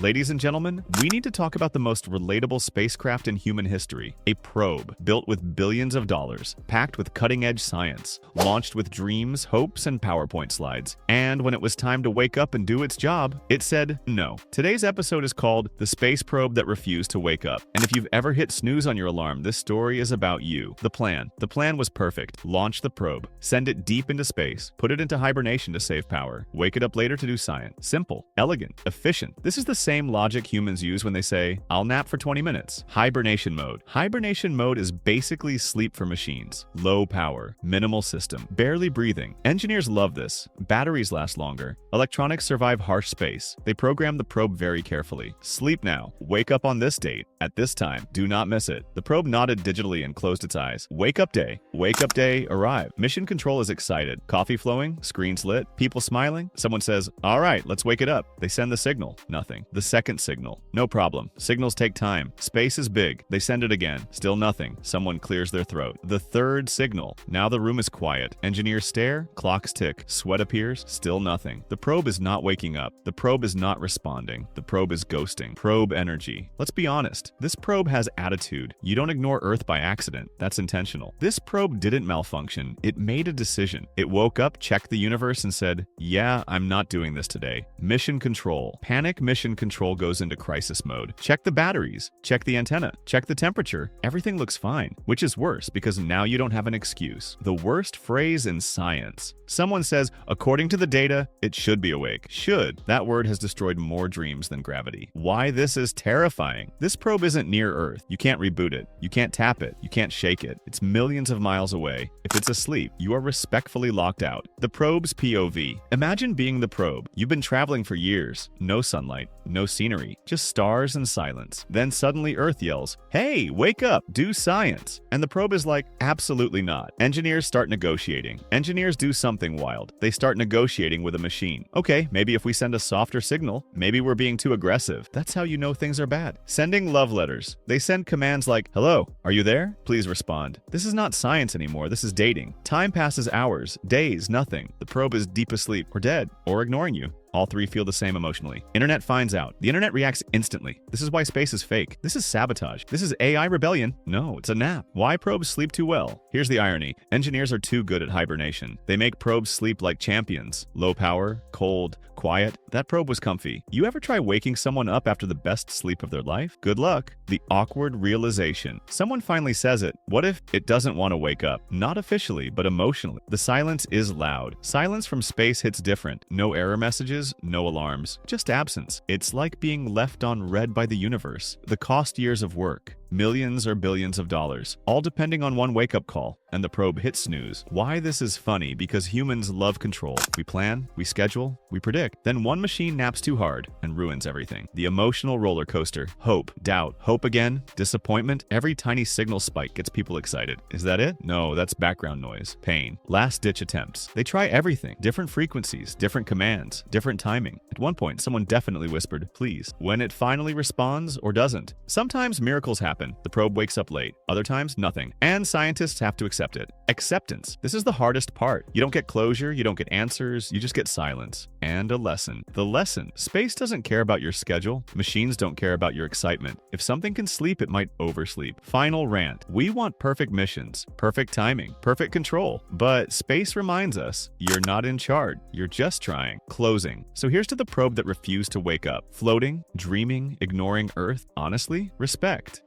Ladies and gentlemen, we need to talk about the most relatable spacecraft in human history. A probe built with billions of dollars, packed with cutting-edge science, launched with dreams, hopes, and PowerPoint slides. And when it was time to wake up and do its job, it said no. Today's episode is called The Space Probe That Refused to Wake Up. And if you've ever hit snooze on your alarm, this story is about you. The plan was perfect. Launch the probe, send it deep into space, put it into hibernation to save power, wake it up later to do science. Simple, elegant, efficient. This is the same logic humans use when they say, I'll nap for 20 minutes. Hibernation mode. Hibernation mode is basically sleep for machines. Low power, minimal system, barely breathing. Engineers love this. Batteries last longer. Electronics survive harsh space. They program the probe very carefully. Sleep now. Wake up on this date. At this time. Do not miss it. The probe nodded digitally and closed its eyes. Wake up day. Wake up day arrived. Mission control is excited. Coffee flowing, screens lit, people smiling. Someone says, all right, let's wake it up. They send the signal. Nothing. The second signal. No problem. Signals take time. Space is big. They send it again. Still nothing. Someone clears their throat. The third signal. Now the room is quiet. Engineers stare. Clocks tick. Sweat appears. Still nothing. The probe is not waking up. The probe is not responding. The probe is ghosting. Probe energy. Let's be honest. This probe has attitude. You don't ignore Earth by accident. That's intentional. This probe didn't malfunction. It made a decision. It woke up, checked the universe, and said, yeah, I'm not doing this today. Mission control. Panic mission control goes into crisis mode. Check the batteries. Check the antenna. Check the temperature. Everything looks fine. Which is worse, because now you don't have an excuse. The worst phrase in science. Someone says, according to the data, it should be awake. Should. That word has destroyed more dreams than gravity. Why this is terrifying. This probe isn't near Earth. You can't reboot it. You can't tap it. You can't shake it. It's millions of miles away. If it's asleep, you are respectfully locked out. The probe's POV. Imagine being the probe. You've been traveling for years. No sunlight, no scenery, just stars and silence. Then suddenly Earth yells, hey, wake up, do science. And the probe is like, absolutely not. Engineers start negotiating. Engineers do something wild. They start negotiating with a machine. Okay, maybe if we send a softer signal, maybe we're being too aggressive. That's how you know things are bad. Sending love letters. They send commands like, hello, are you there? Please respond. This is not science anymore. This is dating. Time passes hours, days, nothing. The probe is deep asleep or dead or ignoring you. All three feel the same emotionally. Internet finds out. The internet reacts instantly. This is why space is fake. This is sabotage. This is AI rebellion. No, it's a nap. Why probes sleep too well? Here's the irony. Engineers are too good at hibernation. They make probes sleep like champions. Low power, cold, quiet. That probe was comfy. You ever try waking someone up after the best sleep of their life? Good luck. The awkward realization. Someone finally says it. What if it doesn't want to wake up? Not officially, but emotionally. The silence is loud. Silence from space hits different. No error messages. No alarms, just absence. It's like being left on red by the universe. The cost years of work. Millions or billions of dollars, all depending on one wake-up call, and the probe hits snooze. Why this is funny? Because humans love control. We plan, we schedule, we predict. Then one machine naps too hard and ruins everything. The emotional roller coaster. Hope, doubt, hope again, disappointment. Every tiny signal spike gets people excited. Is that it? No, that's background noise. Pain. Last-ditch attempts. They try everything. Different frequencies, different commands, different timing. At one point, someone definitely whispered, please. When it finally responds or doesn't. Sometimes miracles happen. The probe wakes up late. Other times, nothing. And scientists have to accept it. Acceptance. This is the hardest part. You don't get closure, you don't get answers, you just get silence. And a lesson. The lesson. Space doesn't care about your schedule. Machines don't care about your excitement. If something can sleep, it might oversleep. Final rant. We want perfect missions, perfect timing, perfect control. But space reminds us, you're not in charge. You're just trying. Closing. So here's to the probe that refused to wake up. Floating, dreaming, ignoring Earth. Honestly, respect.